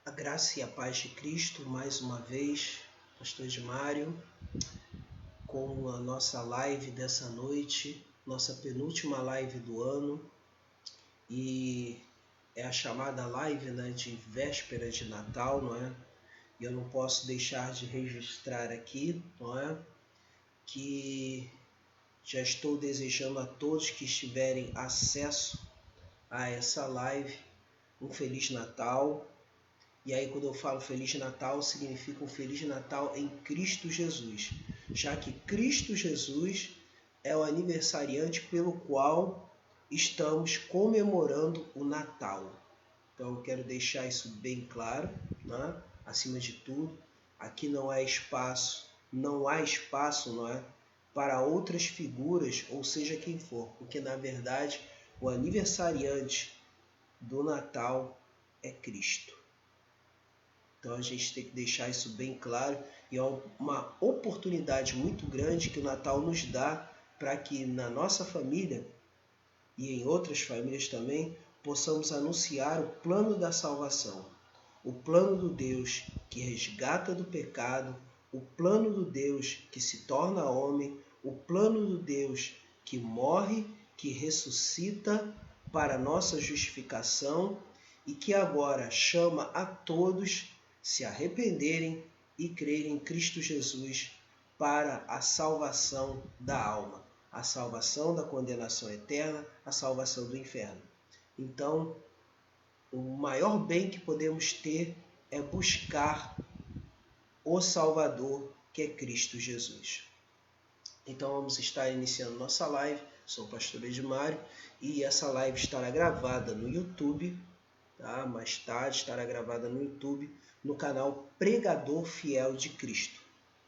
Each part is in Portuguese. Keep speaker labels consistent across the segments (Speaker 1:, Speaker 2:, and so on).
Speaker 1: A graça e a paz de Cristo, mais uma vez, Pastor Edmário, com a nossa live dessa noite, nossa penúltima live do ano, e é a chamada live, de véspera de Natal, não é? E eu não posso deixar de registrar aqui, não é? Que já estou desejando a todos que estiverem acesso a essa live um Feliz Natal. E aí, quando eu falo Feliz Natal, significa um Feliz Natal em Cristo Jesus, já que Cristo Jesus é o aniversariante pelo qual estamos comemorando o Natal. Então, eu quero deixar isso bem claro, né? Acima de tudo, aqui não há espaço, não é, para outras figuras, ou seja quem for, porque na verdade o aniversariante do Natal é Cristo. Então a gente tem que deixar isso bem claro e é uma oportunidade muito grande que o Natal nos dá para que na nossa família e em outras famílias também possamos anunciar o plano da salvação, o plano do Deus que resgata do pecado, o plano do Deus que se torna homem, o plano do Deus que morre, que ressuscita para nossa justificação e que agora chama a todos se arrependerem e crerem em Cristo Jesus para a salvação da alma, a salvação da condenação eterna, a salvação do inferno. Então, o maior bem que podemos ter é buscar o Salvador, que é Cristo Jesus. Então, vamos estar iniciando nossa live. Sou o pastor Edmário e essa live estará gravada no YouTube, tá? Mais tarde estará gravada no YouTube, no canal Pregador Fiel de Cristo,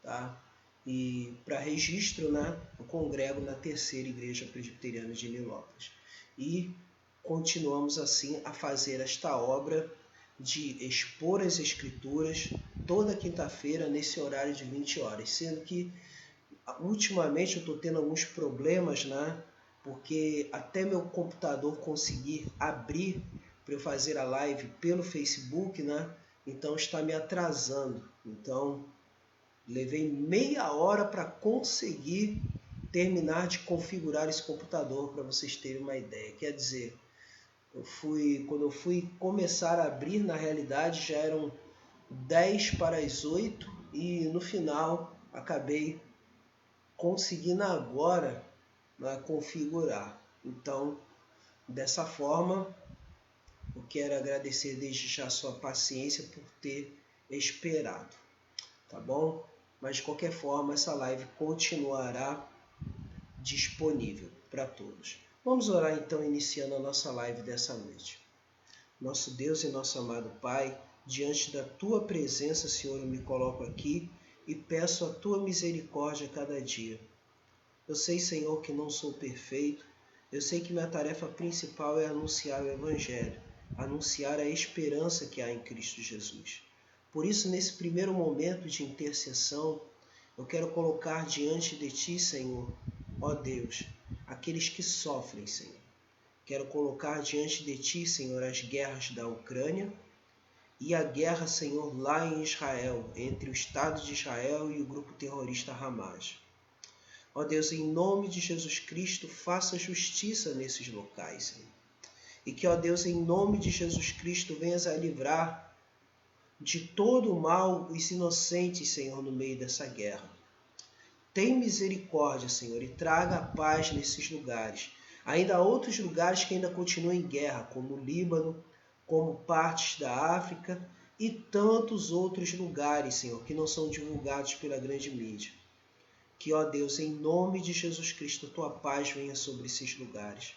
Speaker 1: tá? E para registro, eu congrego na Terceira Igreja Presbiteriana de Nilópolis. E continuamos assim a fazer esta obra de expor as Escrituras toda quinta-feira nesse horário de 20 horas, sendo que ultimamente eu estou tendo alguns problemas, porque até meu computador conseguir abrir para eu fazer a live pelo Facebook, então está me atrasando. Então levei meia hora para conseguir terminar de configurar esse computador, para vocês terem uma ideia. Quer dizer, quando eu fui começar a abrir, na realidade já eram 10 para as 8 e no final acabei conseguindo agora configurar. Então, dessa forma, eu quero agradecer desde já a sua paciência por ter esperado, tá bom? Mas de qualquer forma, essa live continuará disponível para todos. Vamos orar então, iniciando a nossa live dessa noite. Nosso Deus e nosso amado Pai, diante da Tua presença, Senhor, eu me coloco aqui e peço a Tua misericórdia a cada dia. Eu sei, Senhor, que não sou perfeito. Eu sei que minha tarefa principal é anunciar o Evangelho, anunciar a esperança que há em Cristo Jesus. Por isso, nesse primeiro momento de intercessão, eu quero colocar diante de Ti, Senhor, ó Deus, aqueles que sofrem, Senhor. Quero colocar diante de Ti, Senhor, as guerras da Ucrânia e a guerra, Senhor, lá em Israel, entre o Estado de Israel e o grupo terrorista Hamas. Ó Deus, em nome de Jesus Cristo, faça justiça nesses locais, Senhor. E que, ó Deus, em nome de Jesus Cristo, venhas a livrar de todo o mal os inocentes, Senhor, no meio dessa guerra. Tem misericórdia, Senhor, e traga a paz nesses lugares. Ainda há outros lugares que ainda continuam em guerra, como o Líbano, como partes da África e tantos outros lugares, Senhor, que não são divulgados pela grande mídia. Que, ó Deus, em nome de Jesus Cristo, a Tua paz venha sobre esses lugares.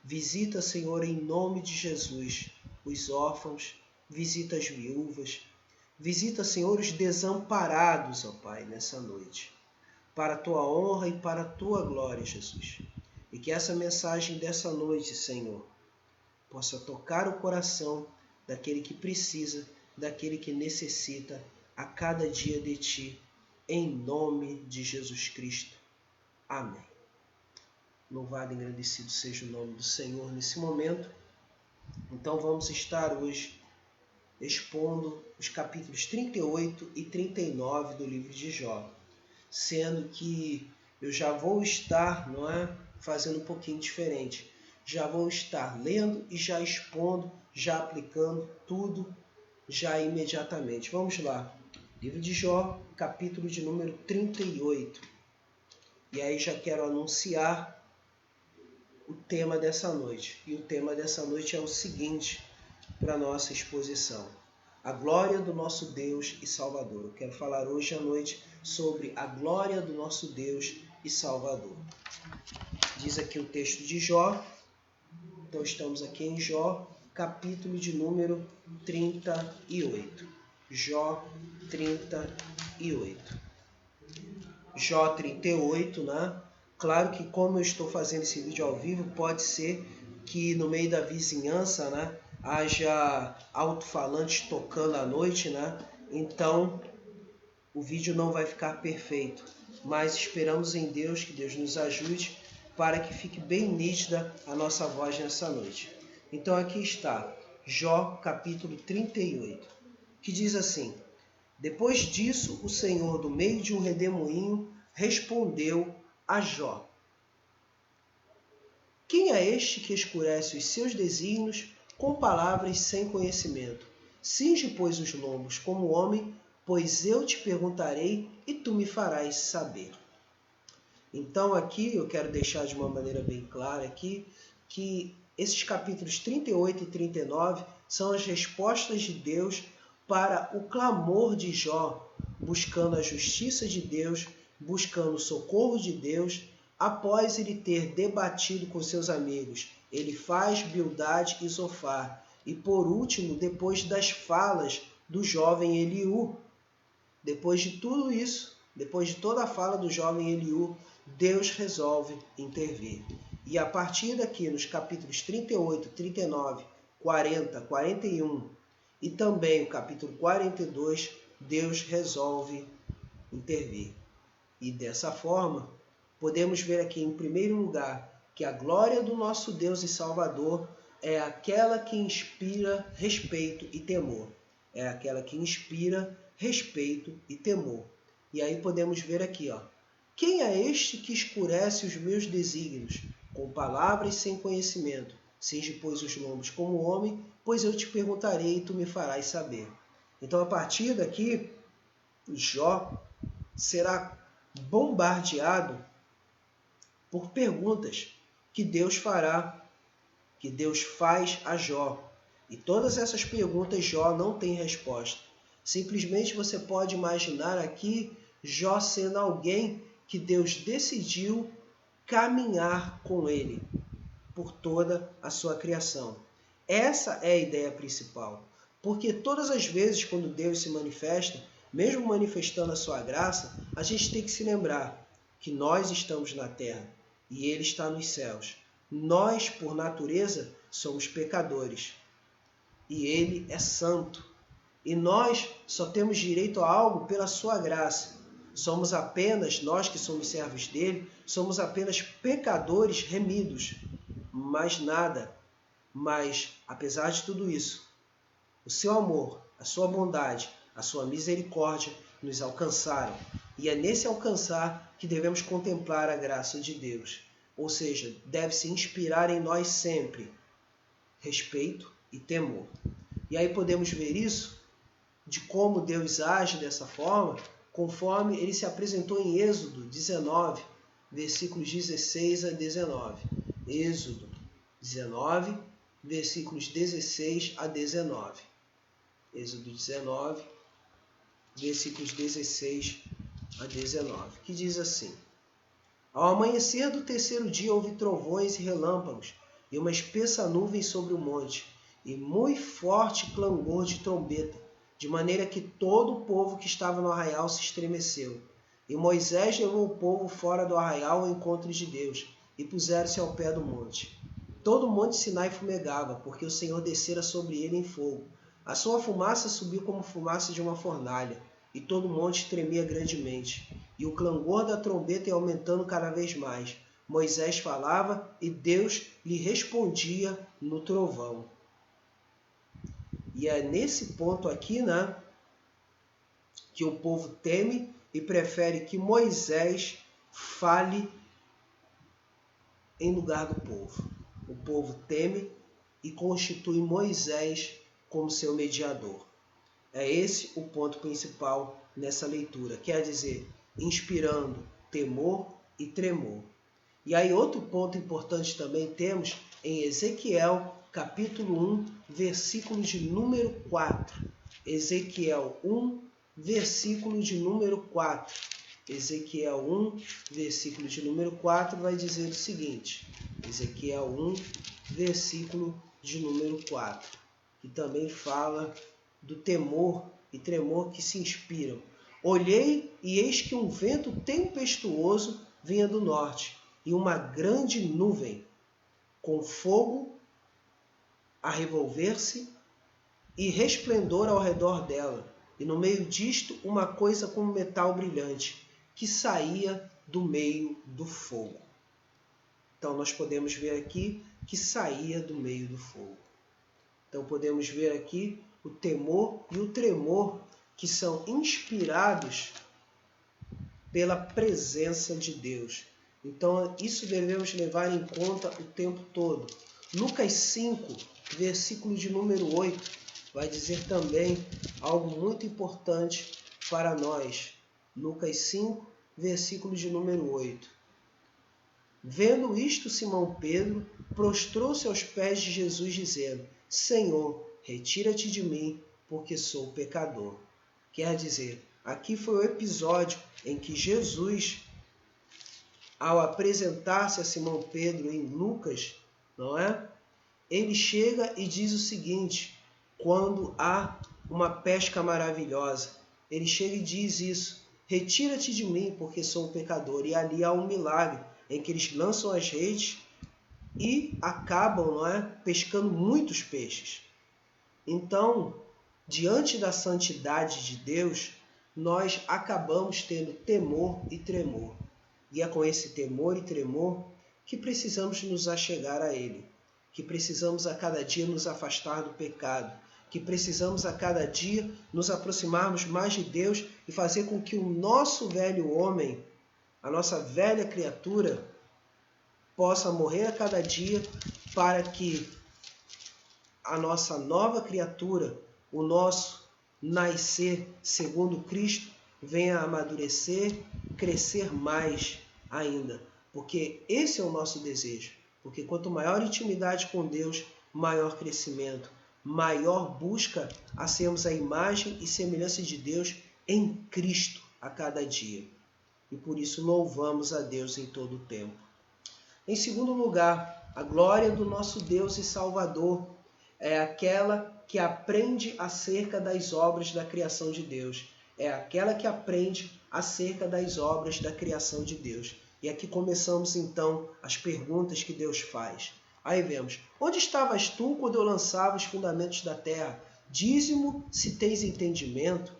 Speaker 1: Visita, Senhor, em nome de Jesus, os órfãos, visita as viúvas, visita, Senhor, os desamparados, ó Pai, nessa noite, para a Tua honra e para a Tua glória, Jesus. E que essa mensagem dessa noite, Senhor, possa tocar o coração daquele que precisa, daquele que necessita a cada dia de Ti, em nome de Jesus Cristo. Amém. Louvado e agradecido seja o nome do Senhor nesse momento. Então vamos estar hoje expondo os capítulos 38 e 39 do livro de Jó, sendo que eu já vou estar, fazendo um pouquinho diferente. Já vou estar lendo e já expondo, já aplicando tudo já imediatamente. Vamos lá. Livro de Jó, capítulo de número 38. E aí já quero anunciar o tema dessa noite. E o tema dessa noite é o seguinte, para a nossa exposição: a glória do nosso Deus e Salvador. Eu quero falar hoje à noite sobre a glória do nosso Deus e Salvador. Diz aqui o texto de Jó. Então estamos aqui em Jó, capítulo de número 38. Jó 38. Jó 38, Claro que como eu estou fazendo esse vídeo ao vivo, pode ser que no meio da vizinhança, haja alto-falantes tocando à noite, Então o vídeo não vai ficar perfeito, mas esperamos em Deus que Deus nos ajude para que fique bem nítida a nossa voz nessa noite. Então aqui está, Jó capítulo 38, que diz assim: depois disso o Senhor, do meio de um redemoinho, respondeu a Jó: quem é este que escurece os seus desígnios com palavras sem conhecimento? Cinge, pois, os lombos como homem, pois eu te perguntarei e tu me farás saber. Então aqui eu quero deixar de uma maneira bem clara aqui que esses capítulos 38 e 39 são as respostas de Deus para o clamor de Jó, buscando a justiça de Deus, buscando o socorro de Deus, após ele ter debatido com seus amigos Elifaz, Bildade e Zofar. E por último, depois das falas do jovem Eliú. Depois de tudo isso, depois de toda a fala do jovem Eliú, Deus resolve intervir. E a partir daqui, nos capítulos 38, 39, 40, 41 e também o capítulo 42, Deus resolve intervir. E dessa forma, podemos ver aqui em primeiro lugar que a glória do nosso Deus e Salvador é aquela que inspira respeito e temor. É aquela que inspira respeito e temor. E aí podemos ver aqui, quem é este que escurece os meus desígnios com palavras sem conhecimento? Cinge, pois, os lombos como homem, pois eu te perguntarei e tu me farás saber. Então, a partir daqui, Jó será bombardeado por perguntas que Deus fará, que Deus faz a Jó. E todas essas perguntas Jó não tem resposta. Simplesmente você pode imaginar aqui Jó sendo alguém que Deus decidiu caminhar com ele por toda a sua criação. Essa é a ideia principal. Porque todas as vezes quando Deus se manifesta, mesmo manifestando a sua graça, a gente tem que se lembrar que nós estamos na terra e Ele está nos céus. Nós, por natureza, somos pecadores e Ele é santo. E nós só temos direito a algo pela sua graça. Somos apenas, nós que somos servos dele, somos apenas pecadores remidos. Mais nada. Mas, apesar de tudo isso, o seu amor, a sua bondade, a sua misericórdia nos alcançaram. E é nesse alcançar que devemos contemplar a graça de Deus. Ou seja, deve-se inspirar em nós sempre respeito e temor. E aí podemos ver isso de como Deus age dessa forma, conforme ele se apresentou em Êxodo 19, versículos 16 a 19. Êxodo 19, versículos 16 a 19. Êxodo 19, versículos 16 a 19, que diz assim: ao amanhecer do terceiro dia houve trovões e relâmpagos, e uma espessa nuvem sobre o monte, e muito forte clangor de trombeta, de maneira que todo o povo que estava no arraial se estremeceu. E Moisés levou o povo fora do arraial ao encontro de Deus, e puseram-se ao pé do monte. Todo o monte Sinai fumegava, porque o Senhor descera sobre ele em fogo. A sua fumaça subiu como fumaça de uma fornalha, e todo o monte tremia grandemente. E o clangor da trombeta ia aumentando cada vez mais. Moisés falava, e Deus lhe respondia no trovão. E é nesse ponto aqui, né, que o povo teme e prefere que Moisés fale em lugar do povo. O povo teme e constitui Moisés como seu mediador. É esse o ponto principal nessa leitura, quer dizer, inspirando temor e tremor. E aí outro ponto importante também temos em Ezequiel, capítulo 1, versículo de número 4. Ezequiel 1, versículo de número 4. Ezequiel 1, versículo de número 4 vai dizer o seguinte. Ezequiel 1, versículo de número 4, que também fala do temor e tremor que se inspiram. Olhei e eis que um vento tempestuoso vinha do norte, e uma grande nuvem, com fogo a revolver-se e resplendor ao redor dela, e no meio disto uma coisa como metal brilhante, que saía do meio do fogo. Então nós podemos ver aqui que saía do meio do fogo. Então podemos ver aqui o temor e o tremor que são inspirados pela presença de Deus. Então isso devemos levar em conta o tempo todo. Lucas 5, versículo de número 8, vai dizer também algo muito importante para nós. Lucas 5, versículo de número 8. Vendo isto, Simão Pedro prostrou-se aos pés de Jesus, dizendo: Senhor, retira-te de mim, porque sou pecador. Quer dizer, aqui foi o episódio em que Jesus, ao apresentar-se a Simão Pedro em Lucas, não é? Ele chega e diz o seguinte, quando há uma pesca maravilhosa. Ele chega e diz isso: retira-te de mim, porque sou um pecador. E ali há um milagre, em que eles lançam as redes e acabam, não é, pescando muitos peixes. Então, diante da santidade de Deus, nós acabamos tendo temor e tremor. E é com esse temor e tremor que precisamos nos achegar a Ele, que precisamos a cada dia nos afastar do pecado, que precisamos a cada dia nos aproximarmos mais de Deus e fazer com que o nosso velho homem, a nossa velha criatura, possa morrer a cada dia para que a nossa nova criatura, o nosso nascer segundo Cristo, venha a amadurecer, crescer mais ainda. Porque esse é o nosso desejo. Porque quanto maior intimidade com Deus, maior crescimento, maior busca a sermos a imagem e semelhança de Deus em Cristo a cada dia. E por isso louvamos a Deus em todo o tempo. Em segundo lugar, a glória do nosso Deus e Salvador é aquela que aprende acerca das obras da criação de Deus. É aquela que aprende acerca das obras da criação de Deus. E aqui começamos então as perguntas que Deus faz. Aí vemos: onde estavas tu quando eu lançava os fundamentos da terra? Dize-mo se tens entendimento.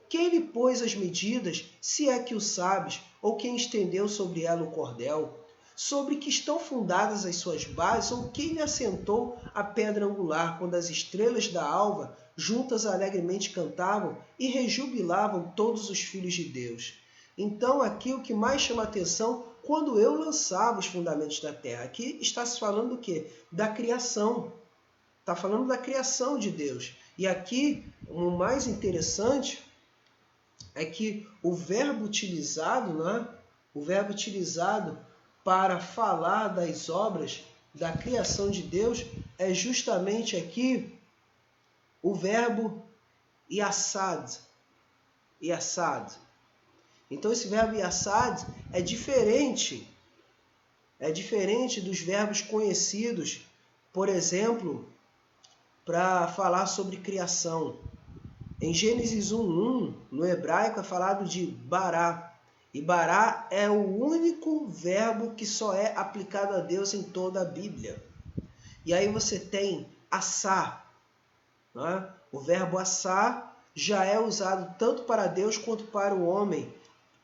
Speaker 1: Quem lhe pôs as medidas, se é que o sabes, ou quem estendeu sobre ela o cordel? Sobre que estão fundadas as suas bases, ou quem lhe assentou a pedra angular, quando as estrelas da alva juntas alegremente cantavam e rejubilavam todos os filhos de Deus? Então aqui o que mais chama a atenção, quando eu lançava os fundamentos da terra. Aqui está se falando do quê? Da criação. Está falando da criação de Deus. E aqui o mais interessante é que o verbo utilizado, né? O verbo utilizado para falar das obras da criação de Deus é justamente aqui o verbo yasad. Yasad. Então esse verbo yasad é diferente dos verbos conhecidos, por exemplo, para falar sobre criação. Em Gênesis 1:1, no hebraico é falado de bará. E bará é o único verbo que só é aplicado a Deus em toda a Bíblia. E aí você tem assá. Né? O verbo assá já é usado tanto para Deus quanto para o homem,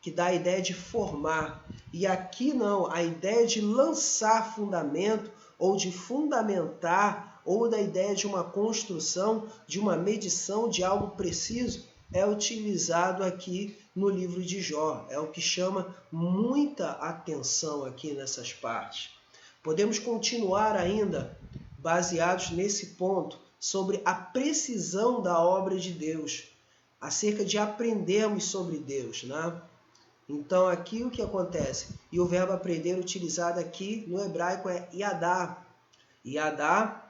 Speaker 1: que dá a ideia de formar. E aqui não, a ideia de lançar fundamento, ou de fundamentar, ou da ideia de uma construção, de uma medição de algo preciso, é utilizado aqui no livro de Jó. É o que chama muita atenção aqui nessas partes. Podemos continuar ainda, baseados nesse ponto, sobre a precisão da obra de Deus, acerca de aprendermos sobre Deus, né? Então aqui o que acontece? E o verbo aprender utilizado aqui no hebraico é yadá. Yadá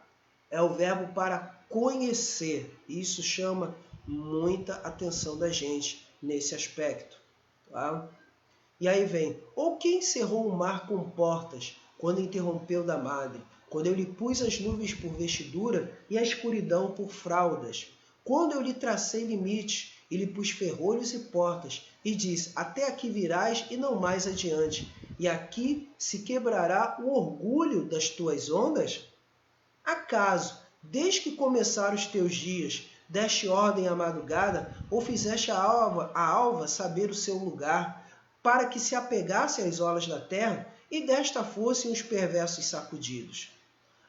Speaker 1: é o verbo para conhecer. Isso chama muita atenção da gente nesse aspecto. Tá? E aí vem, ou quem encerrou o mar com portas, quando interrompeu da madre, quando eu lhe pus as nuvens por vestidura e a escuridão por fraldas, quando eu lhe tracei limites e lhe pus ferrolhos e portas, e disse, até aqui virás e não mais adiante, e aqui se quebrará o orgulho das tuas ondas? Acaso, desde que começaram os teus dias, deste ordem à madrugada, ou fizeste a alva saber o seu lugar, para que se apegasse às olas da terra, e desta fossem os perversos sacudidos?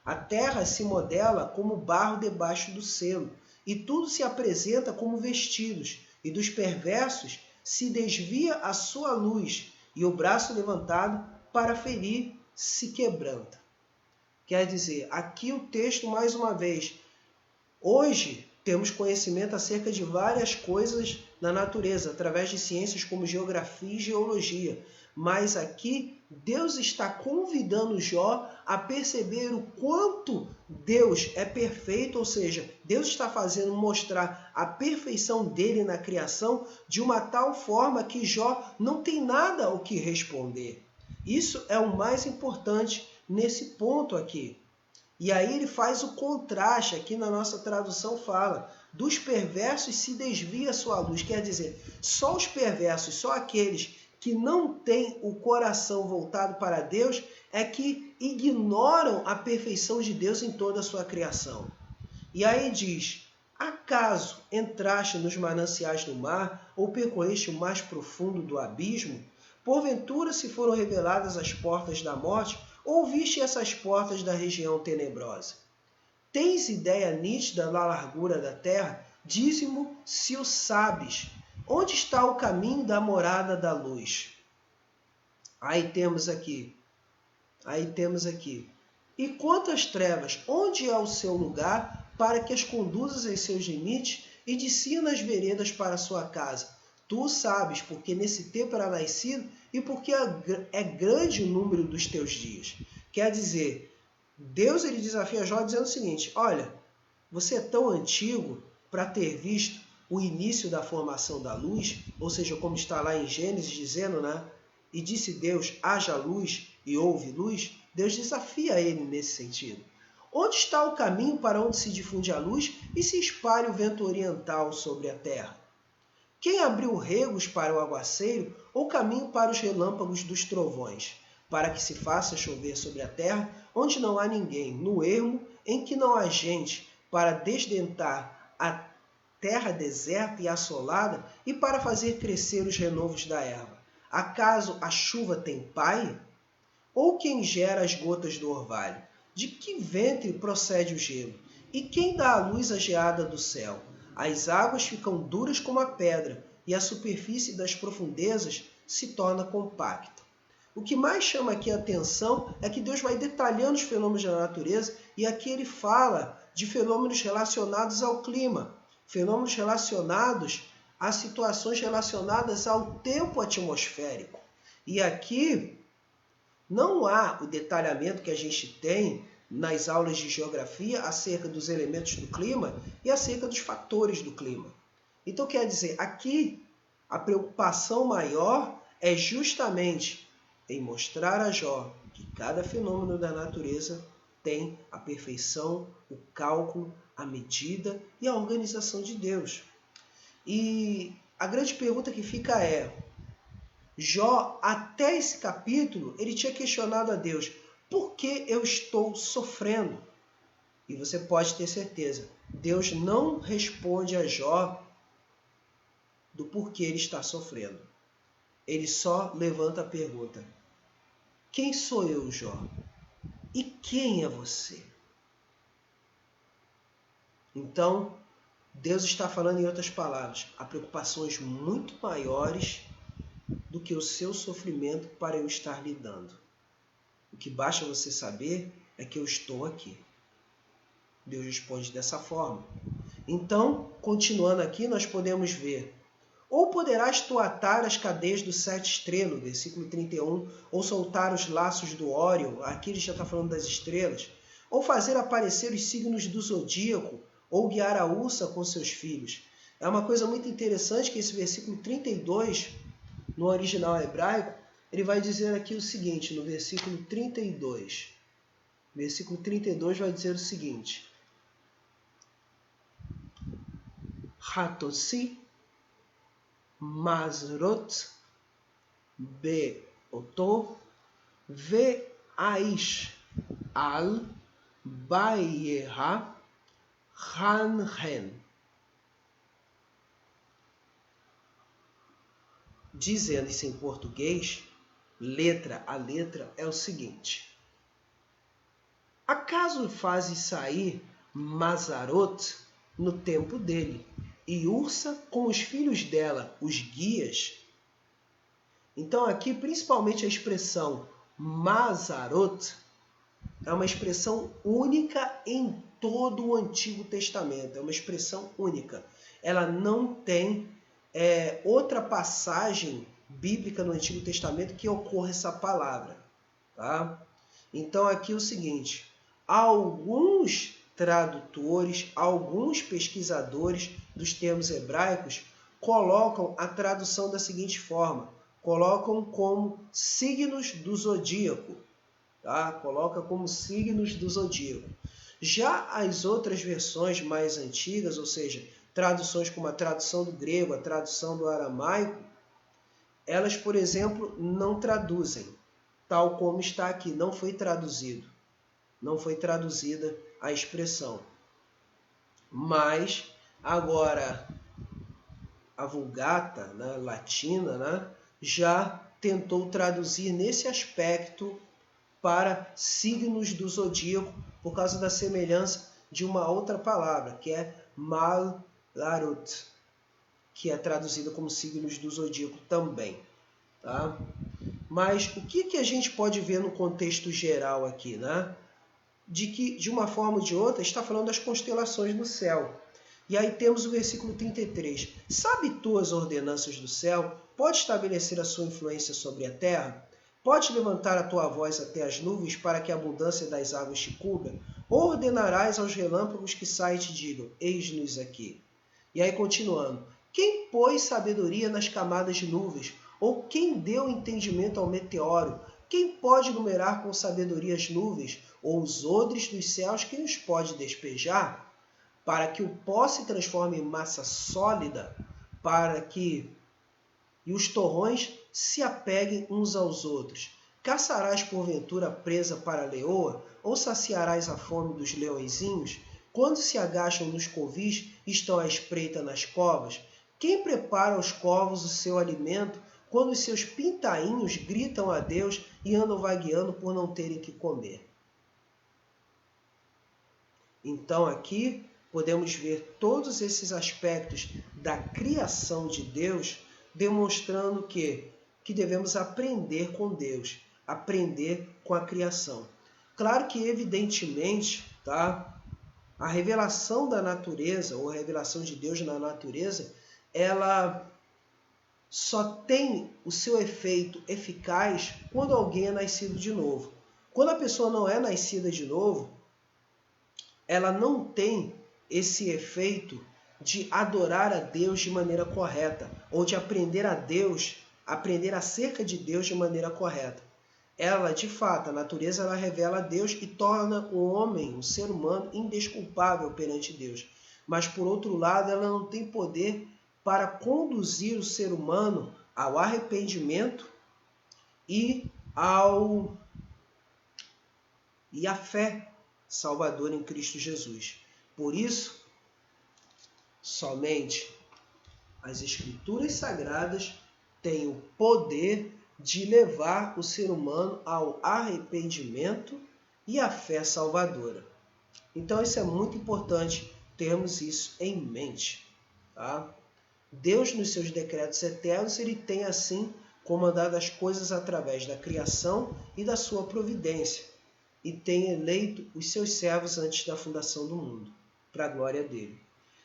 Speaker 1: A terra se modela como barro debaixo do selo, e tudo se apresenta como vestidos, e dos perversos se desvia a sua luz, e o braço levantado para ferir se quebranta. Quer dizer, aqui o texto mais uma vez, hoje temos conhecimento acerca de várias coisas na natureza, através de ciências como geografia e geologia. Mas aqui Deus está convidando Jó a perceber o quanto Deus é perfeito, ou seja, Deus está fazendo mostrar a perfeição dele na criação de uma tal forma que Jó não tem nada o que responder. Isso é o mais importante nesse ponto aqui. E aí ele faz o contraste, aqui na nossa tradução fala, dos perversos se desvia a sua luz. Quer dizer, só os perversos, só aqueles que não têm o coração voltado para Deus, é que ignoram a perfeição de Deus em toda a sua criação. E aí diz, acaso entraste nos mananciais do mar, ou percorreste o mais profundo do abismo? Porventura se foram reveladas as portas da morte, ou viste essas portas da região tenebrosa? Tens ideia nítida da largura da terra? Dize-mo se o sabes. Onde está o caminho da morada da luz? Aí temos aqui. E quanto às trevas, onde é o seu lugar para que as conduzas em seus limites e descia nas veredas para a sua casa? Tu o sabes, porque nesse tempo era nascido e porque é grande o número dos teus dias. Quer dizer, Deus ele desafia Jó dizendo o seguinte, olha, você é tão antigo para ter visto o início da formação da luz, ou seja, como está lá em Gênesis dizendo, né? E disse Deus, haja luz e houve luz. Deus desafia ele nesse sentido. Onde está o caminho para onde se difunde a luz e se espalha o vento oriental sobre a terra? Quem abriu regos para o aguaceiro ou caminho para os relâmpagos dos trovões, para que se faça chover sobre a terra, onde não há ninguém, no ermo em que não há gente, para desdentar a terra deserta e assolada e para fazer crescer os renovos da erva? Acaso a chuva tem pai? Ou quem gera as gotas do orvalho? De que ventre procede o gelo? E quem dá à luz a geada do céu? As águas ficam duras como a pedra, e a superfície das profundezas se torna compacta. O que mais chama aqui a atenção é que Deus vai detalhando os fenômenos da natureza, e aqui ele fala de fenômenos relacionados ao clima, fenômenos relacionados a situações relacionadas ao tempo atmosférico. E aqui não há o detalhamento que a gente tem nas aulas de geografia acerca dos elementos do clima e acerca dos fatores do clima. Então, quer dizer, aqui a preocupação maior é justamente em mostrar a Jó que cada fenômeno da natureza tem a perfeição, o cálculo, a medida e a organização de Deus. E a grande pergunta que fica é, Jó, até esse capítulo, ele tinha questionado a Deus, por que eu estou sofrendo? E você pode ter certeza, Deus não responde a Jó do porquê ele está sofrendo. Ele só levanta a pergunta, quem sou eu, Jó? E quem é você? Então, Deus está falando, em outras palavras, há preocupações muito maiores do que o seu sofrimento para eu estar lhe dando. O que basta você saber é que eu estou aqui. Deus responde dessa forma. Então, continuando aqui, nós podemos ver: ou poderás tu atar as cadeias do 7 estrelas, versículo 31, ou soltar os laços do Órion, aqui ele já está falando das estrelas, ou fazer aparecer os signos do zodíaco, ou guiar a ursa com seus filhos. É uma coisa muito interessante que esse versículo 32, no original hebraico, ele vai dizer aqui o seguinte, no versículo 32. Versículo 32 vai dizer o seguinte: Hatossi Mazrot Beoto Ve'aish al Bayeha Hanhen. Dizendo isso em português, letra a letra, é o seguinte: acaso fazes sair Mazarot no tempo dele, e Ursa com os filhos dela, os guias? Então aqui, principalmente a expressão Mazarot é uma expressão única em todo o Antigo Testamento. É uma expressão única. Ela não tem outra passagem bíblica no Antigo Testamento que ocorra essa palavra. Tá? Então aqui é o seguinte: alguns tradutores, alguns pesquisadores dos termos hebraicos colocam a tradução da seguinte forma: colocam como signos do zodíaco. Tá? Coloca como signos do zodíaco. Já as outras versões mais antigas, ou seja, traduções como a tradução do grego, a tradução do aramaico, elas, por exemplo, não traduzem, tal como está aqui, não foi traduzido. Não foi traduzida a expressão. Mas, agora, a Vulgata, né, latina, né, já tentou traduzir nesse aspecto para signos do zodíaco, por causa da semelhança de uma outra palavra, que é Mal-Larut, que é traduzida como signos do zodíaco também. Tá? Mas o que a gente pode ver no contexto geral aqui? Né? De que, de uma forma ou de outra, está falando das constelações do céu. E aí temos o versículo 33. Sabe tu as ordenanças do céu? Pode estabelecer a sua influência sobre a terra? Pode levantar a tua voz até as nuvens para que a abundância das águas te cubra? Ou ordenarás aos relâmpagos que saem e te digam: eis-nos aqui? E aí continuando: quem pôs sabedoria nas camadas de nuvens? Ou quem deu entendimento ao meteoro? Quem pode numerar com sabedoria as nuvens? Ou os odres dos céus, quem os pode despejar? Para que o pó se transforme em massa sólida, para que e os torrões se apeguem uns aos outros. Caçarás porventura presa para a leoa? Ou saciarás a fome dos leõezinhos? Quando se agacham nos covis, estão à espreita nas covas? Quem prepara aos corvos o seu alimento, quando os seus pintainhos gritam a Deus e andam vagueando por não terem que comer? Então aqui podemos ver todos esses aspectos da criação de Deus, demonstrando que devemos aprender com Deus, aprender com a criação. Claro que, evidentemente, tá? A revelação da natureza, ou a revelação de Deus na natureza, ela só tem o seu efeito eficaz quando alguém é nascido de novo. Quando a pessoa não é nascida de novo, ela não tem esse efeito de adorar a Deus de maneira correta, ou de aprender a Deus, aprender acerca de Deus de maneira correta. Ela, de fato, a natureza, ela revela a Deus e torna o homem, o ser humano, indesculpável perante Deus. Mas, por outro lado, ela não tem poder para conduzir o ser humano ao arrependimento e à fé salvadora em Cristo Jesus. Por isso, somente as Escrituras Sagradas têm o poder de levar o ser humano ao arrependimento e à fé salvadora. Então isso é muito importante termos isso em mente. Tá? Deus, nos seus decretos eternos, ele tem assim comandado as coisas através da criação e da sua providência, e tem eleito os seus servos antes da fundação do mundo, para a glória dele.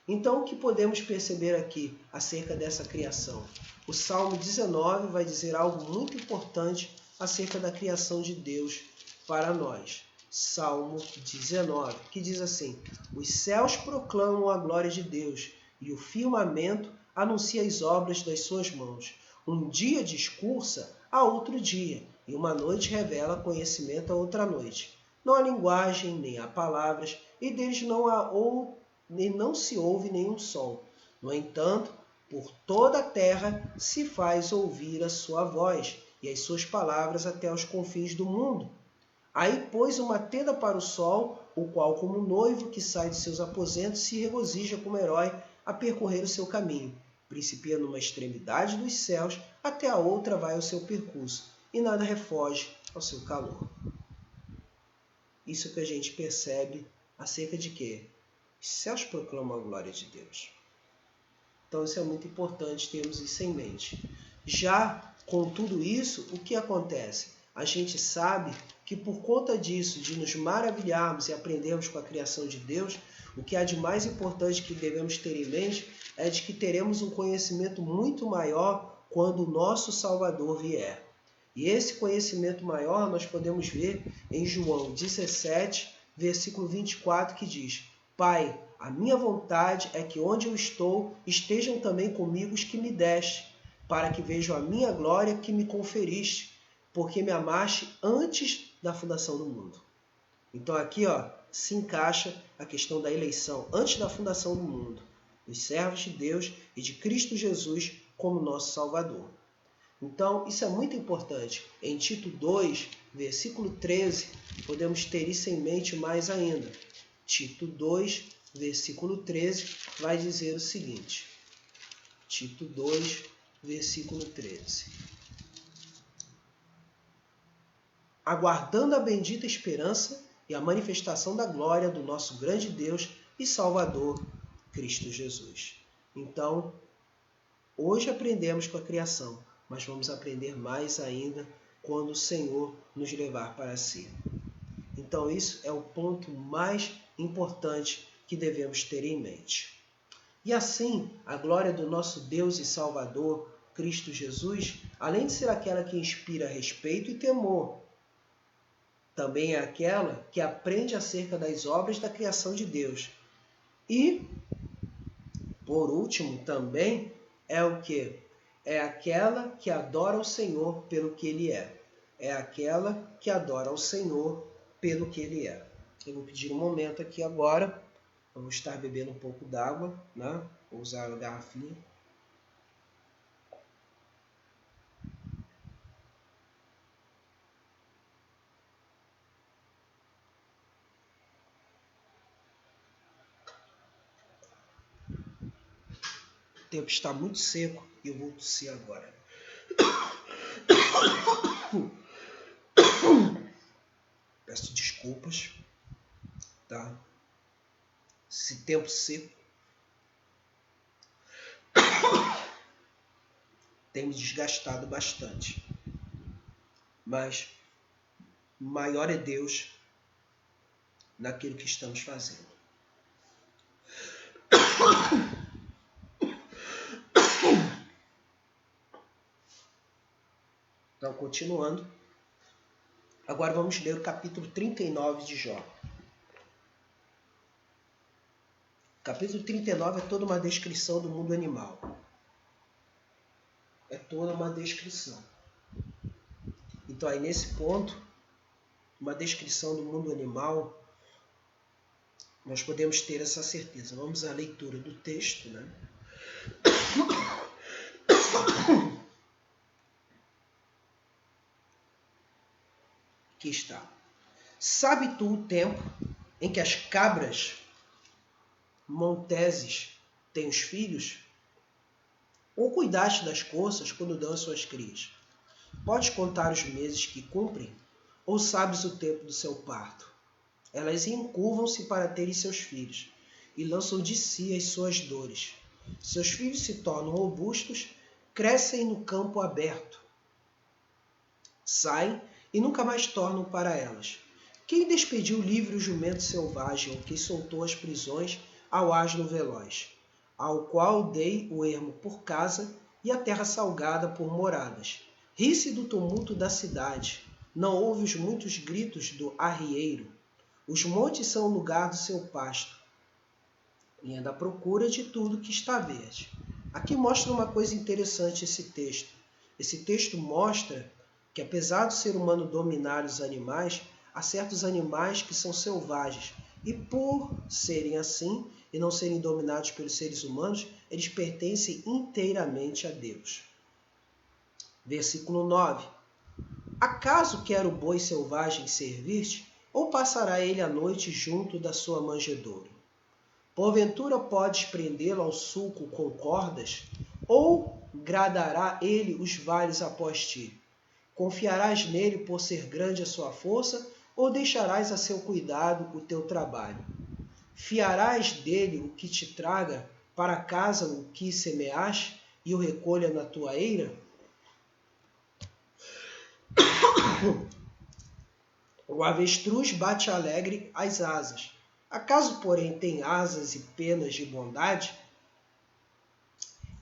Speaker 1: Então, o que podemos perceber aqui acerca dessa criação? O Salmo 19 vai dizer algo muito importante acerca da criação de Deus para nós. Salmo 19, que diz assim: os céus proclamam a glória de Deus, e o firmamento anuncia as obras das suas mãos. Um dia discursa a outro dia, e uma noite revela conhecimento a outra noite. Não há linguagem, nem há palavras, e deles não se ouve nenhum som. No entanto, por toda a terra se faz ouvir a sua voz, e as suas palavras até aos confins do mundo. Aí pôs uma tenda para o sol, o qual, como noivo que sai de seus aposentos, se regozija como herói a percorrer o seu caminho. Principia numa extremidade dos céus, até a outra vai ao seu percurso, e nada refoge ao seu calor. Isso que a gente percebe acerca de quê? Os céus proclamam a glória de Deus. Então isso é muito importante termos isso em mente. Já com tudo isso, o que acontece? A gente sabe que por conta disso, de nos maravilharmos e aprendermos com a criação de Deus, o que há de mais importante que devemos ter em mente é de que teremos um conhecimento muito maior quando o nosso Salvador vier. E esse conhecimento maior nós podemos ver em João 17, versículo 24, que diz: Pai, a minha vontade é que onde eu estou estejam também comigo os que me deste, para que vejam a minha glória que me conferiste, porque me amaste antes da fundação do mundo. Então aqui se encaixa a questão da eleição antes da fundação do mundo, dos servos de Deus e de Cristo Jesus como nosso Salvador. Então isso é muito importante. Em Tito 2, versículo 13, podemos ter isso em mente mais ainda. Tito 2, versículo 13, vai dizer o seguinte. Tito 2, versículo 13. Aguardando a bendita esperança e a manifestação da glória do nosso grande Deus e Salvador, Cristo Jesus. Então, hoje aprendemos com a criação, mas vamos aprender mais ainda quando o Senhor nos levar para si. Então, isso é o ponto mais importante que devemos ter em mente. E assim, a glória do nosso Deus e Salvador, Cristo Jesus, além de ser aquela que inspira respeito e temor, também é aquela que aprende acerca das obras da criação de Deus. E, por último, também é o quê? É aquela que adora o Senhor pelo que Ele é. É aquela que adora o Senhor pelo que Ele é. Eu vou pedir um momento aqui agora. Eu vou estar bebendo um pouco d'água, né? Vou usar a garrafinha. O tempo está muito seco e eu vou tossir agora. Peço desculpas, tá? Esse tempo seco tem me desgastado bastante. Mas maior é Deus naquilo que estamos fazendo. Então, continuando. Agora vamos ler o capítulo 39 de Jó. O capítulo 39 é toda uma descrição do mundo animal. É toda uma descrição. Então, aí nesse ponto, uma descrição do mundo animal, nós podemos ter essa certeza. Vamos à leitura do texto, né? Aqui está. Sabe tu o tempo em que as cabras monteses têm os filhos? Ou cuidaste das corças quando dão as suas crias? Podes contar os meses que cumprem? Ou sabes o tempo do seu parto? Elas encurvam-se para terem seus filhos, e lançam de si as suas dores. Seus filhos se tornam robustos, crescem no campo aberto, saem e nunca mais tornam para elas. Quem despediu livre o jumento selvagem, ou quem soltou as prisões ao asno veloz, ao qual dei o ermo por casa e a terra salgada por moradas. Ri-se do tumulto da cidade, não ouve os muitos gritos do arrieiro. Os montes são o lugar do seu pasto, e anda à procura de tudo que está verde. Aqui mostra uma coisa interessante esse texto. Esse texto mostra que, apesar do ser humano dominar os animais, há certos animais que são selvagens. E por serem assim, e não serem dominados pelos seres humanos, eles pertencem inteiramente a Deus. Versículo 9. Acaso quer o boi selvagem servir-te, ou passará ele a noite junto da sua manjedoura? Porventura podes prendê-lo ao sulco com cordas, ou gradará ele os vales após ti? Confiarás nele por ser grande a sua força, ou deixarás a seu cuidado o teu trabalho? Fiarás dele o que te traga para casa o que semeaste e o recolha na tua eira? O avestruz bate alegre as asas. Acaso, porém, tem asas e penas de bondade?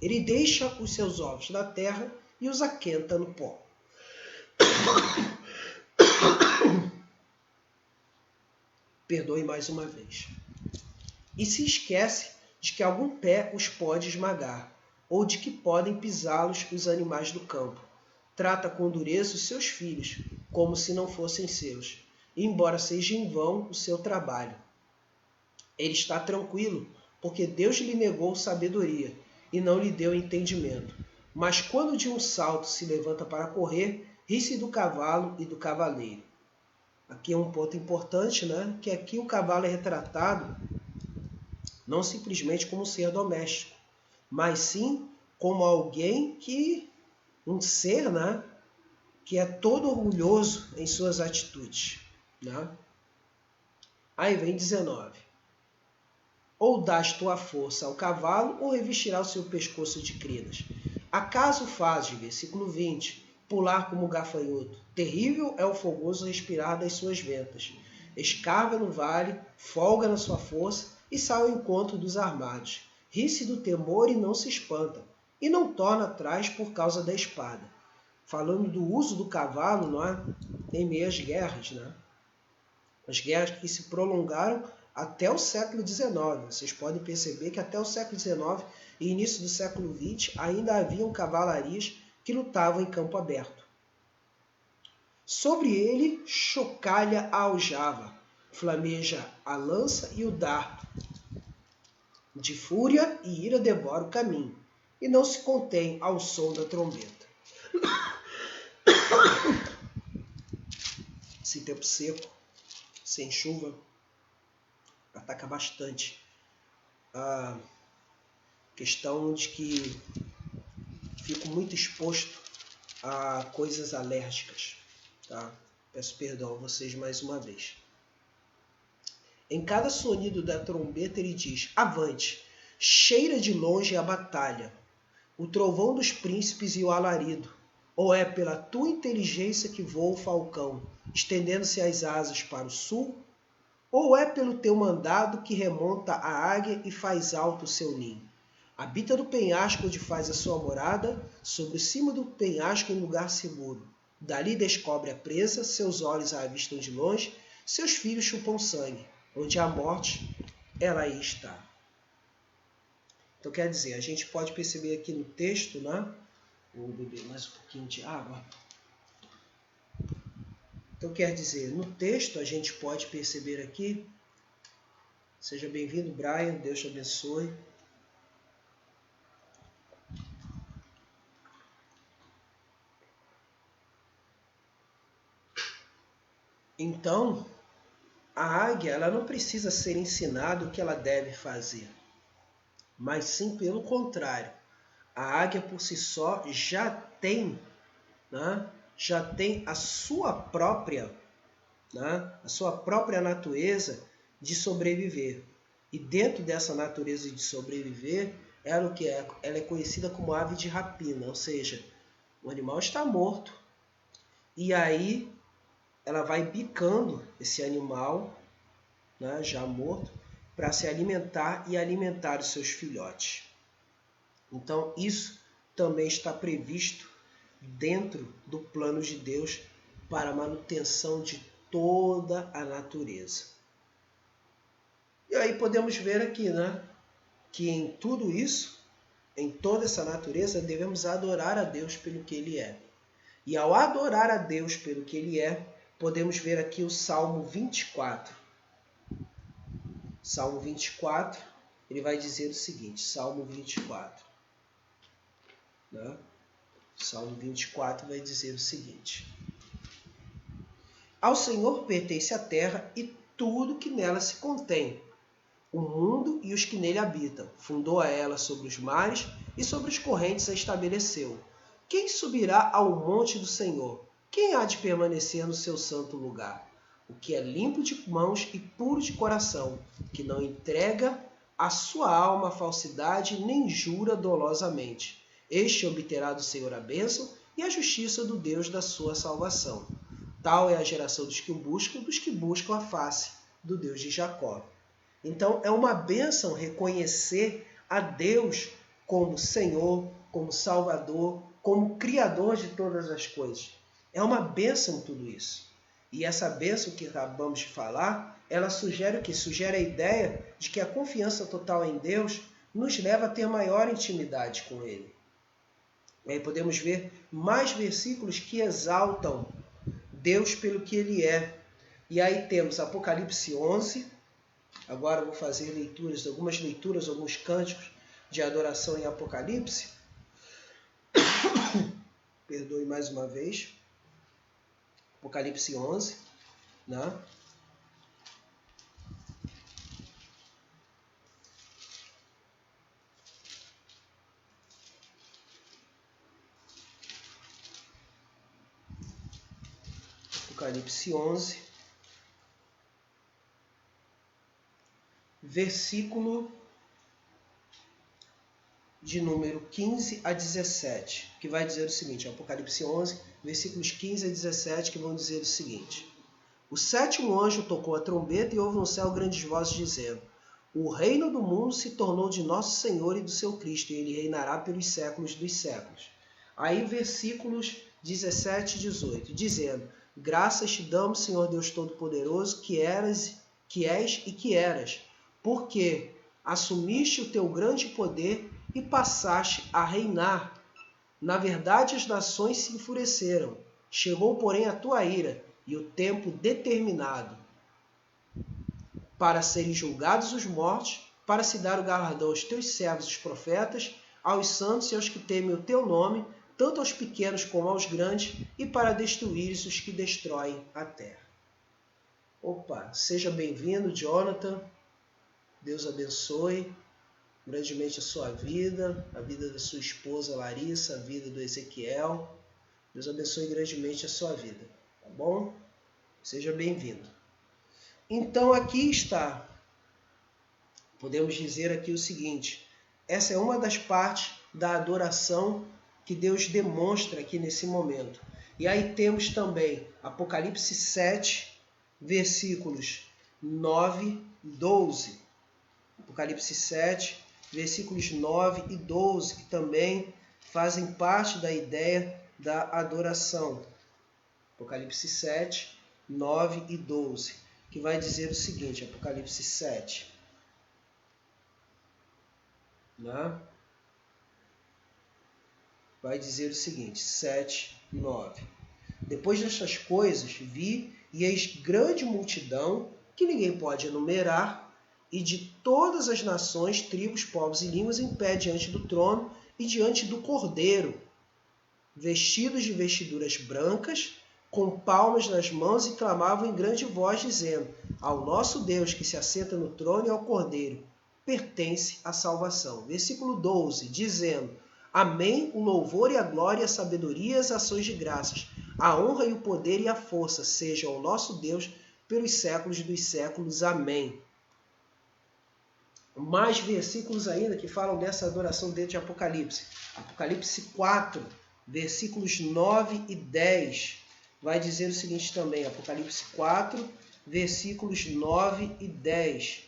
Speaker 1: Ele deixa os seus ovos na terra e os aquenta no pó. Perdoe mais uma vez. E se esquece de que algum pé os pode esmagar, ou de que podem pisá-los os animais do campo. Trata com dureza os seus filhos, como se não fossem seus, embora seja em vão o seu trabalho. Ele está tranquilo, porque Deus lhe negou sabedoria, e não lhe deu entendimento. Mas quando de um salto se levanta para correr, ri-se do cavalo e do cavaleiro. Aqui é um ponto importante, né? Que aqui o cavalo é retratado não simplesmente como um ser doméstico, mas sim como alguém um ser, né? Que é todo orgulhoso em suas atitudes. Né? Aí vem 19. Ou dás tua força ao cavalo, ou revestirá o seu pescoço de crinas. Acaso fazes, versículo 20, pular como gafanhoto? Terrível é o fogoso respirar das suas ventas. Escava no vale, folga na sua força e sai ao encontro dos armados. Ri-se do temor e não se espanta, e não torna atrás por causa da espada. Falando do uso do cavalo, não é? Em meio às guerras, né? As guerras que se prolongaram até o século XIX. Vocês podem perceber que até o século XIX e início do século XX ainda haviam cavalarias que lutavam em campo aberto. Sobre ele chocalha a aljava, flameja a lança e o dardo. De fúria e ira devora o caminho, e não se contém ao som da trombeta. Esse tempo seco, sem chuva, ataca bastante a questão de que fico muito exposto a coisas alérgicas. Tá? Peço perdão a vocês mais uma vez. Em cada sonido da trombeta ele diz: avante, cheira de longe a batalha, o trovão dos príncipes e o alarido. Ou é pela tua inteligência que voa o falcão, estendendo-se as asas para o sul? Ou é pelo teu mandado que remonta a águia e faz alto o seu ninho? Habita no penhasco onde faz a sua morada, sobre cima do penhasco em lugar seguro. Dali descobre a presa, seus olhos a avistam de longe, seus filhos chupam sangue. Onde há morte, ela aí está. Então quer dizer, a gente pode perceber aqui no texto, né? Vou beber mais um pouquinho de água. Então quer dizer, no texto a gente pode perceber aqui, seja bem-vindo, Brian, Deus te abençoe. Então, a águia ela não precisa ser ensinada o que ela deve fazer, mas sim pelo contrário. A águia por si só já tem a sua própria natureza de sobreviver. E dentro dessa natureza de sobreviver, ela é conhecida como ave de rapina, ou seja, o animal está morto e aí ela vai bicando esse animal, né, já morto, para se alimentar e alimentar os seus filhotes. Então isso também está previsto dentro do plano de Deus para a manutenção de toda a natureza. E aí podemos ver aqui, né, que em tudo isso, em toda essa natureza, devemos adorar a Deus pelo que Ele é. E ao adorar a Deus pelo que Ele é, podemos ver aqui o Salmo 24. Salmo 24, ele vai dizer o seguinte, Salmo 24. Né? Salmo 24 vai dizer o seguinte: Ao Senhor pertence a terra e tudo que nela se contém, o mundo e os que nele habitam. Fundou a ela sobre os mares e sobre as correntes a estabeleceu. Quem subirá ao monte do Senhor? Quem há de permanecer no seu santo lugar? O que é limpo de mãos e puro de coração, que não entrega a sua alma à falsidade, nem jura dolosamente. Este obterá do Senhor a bênção e a justiça do Deus da sua salvação. Tal é a geração dos que buscam a face do Deus de Jacó. Então é uma bênção reconhecer a Deus como Senhor, como Salvador, como Criador de todas as coisas. É uma bênção tudo isso. E essa bênção que acabamos de falar, ela sugere o quê? Sugere a ideia de que a confiança total em Deus nos leva a ter maior intimidade com Ele. E aí podemos ver mais versículos que exaltam Deus pelo que Ele é. E aí temos Apocalipse 11. Agora eu vou fazer algumas leituras, alguns cânticos de adoração em Apocalipse. Perdoe mais uma vez. Apocalipse 11, né? Apocalipse 11, versículo de número 15 a 17, que vai dizer o seguinte, Apocalipse 11, versículos 15 a 17, que vão dizer o seguinte: O sétimo anjo tocou a trombeta e houve no céu grandes vozes dizendo: O reino do mundo se tornou de nosso Senhor e do seu Cristo, e ele reinará pelos séculos dos séculos. Aí versículos 17 e 18, dizendo: Graças te damos, Senhor Deus Todo-Poderoso, que és e que eras, porque assumiste o teu grande poder e passaste a reinar. Na verdade, as nações se enfureceram. Chegou, porém, a tua ira e o tempo determinado para serem julgados os mortos, para se dar o galardão aos teus servos, os profetas, aos santos e aos que temem o teu nome, tanto aos pequenos como aos grandes, e para destruir os que destroem a terra. Opa, seja bem-vindo, Jonathan. Deus abençoe grandemente a sua vida, a vida da sua esposa Larissa, a vida do Ezequiel. Deus abençoe grandemente a sua vida, tá bom? Seja bem-vindo. Então aqui está, podemos dizer aqui o seguinte, essa é uma das partes da adoração que Deus demonstra aqui nesse momento. E aí temos também Apocalipse 7, versículos 9 e 12. Apocalipse 7, versículos 9 e 12, que também fazem parte da ideia da adoração. Apocalipse 7, 9 e 12, que vai dizer o seguinte, Apocalipse 7. Né? Vai dizer o seguinte, 7, 9. Depois destas coisas, vi e eis grande multidão, que ninguém pode enumerar, e de todas as nações, tribos, povos e línguas, em pé diante do trono e diante do Cordeiro, vestidos de vestiduras brancas, com palmas nas mãos, e clamavam em grande voz, dizendo: Ao nosso Deus que se assenta no trono e ao Cordeiro pertence a salvação. Versículo 12, dizendo: Amém, o louvor e a glória, a sabedoria e as ações de graças, a honra e o poder e a força sejam ao nosso Deus pelos séculos dos séculos. Amém. mais versículos ainda que falam dessa adoração dentro de Apocalipse. Apocalipse 4, versículos 9 e 10, vai dizer o seguinte também, Apocalipse 4, versículos 9 e 10,